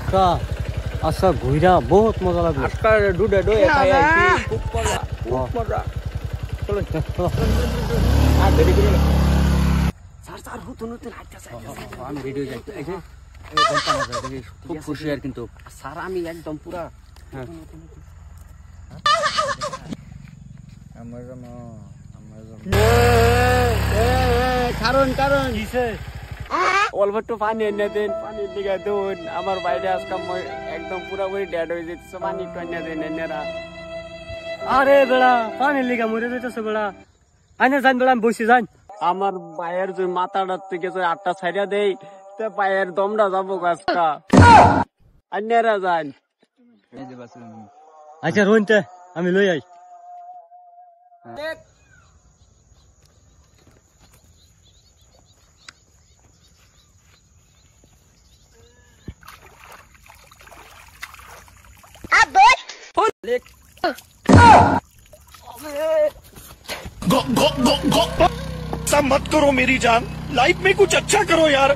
আজকা আচ্ছা ঘুরা বহুত মজা লাগলো আজকা ডুডে ডয়ে খাই আইছি খুব মজা চলো আর দেরি করি না স্যার স্যার নতুন নতুন হাঁটতেছে আমি ভিডিও যাইতে এই যে খুব খুশি আর কিন্তু স্যার আমি একদম পুরা কারণ কিসে অল্প একটু পানি এনে দেন পানির দিকে দেন আমার বাইরে আজকে একদম পুরোপুরি ডেড হয়ে যাচ্ছে পানি একটু এনে দেন এনেরা আরে বেড়া পানির লিগা মরে যাইতেছে বেড়া আইনে যান বেড়া আমি বসে যান আমার পায়ের যে মাথাটার থেকে যে আটটা ছাইড়া দেই তে পায়ের দমটা যাবো গাছটা আন্যারা যান আচ্ছা রোনতে আমি লই আই ऐसा मत करो मेरी जान लाइफ में कुछ अच्छा करो यार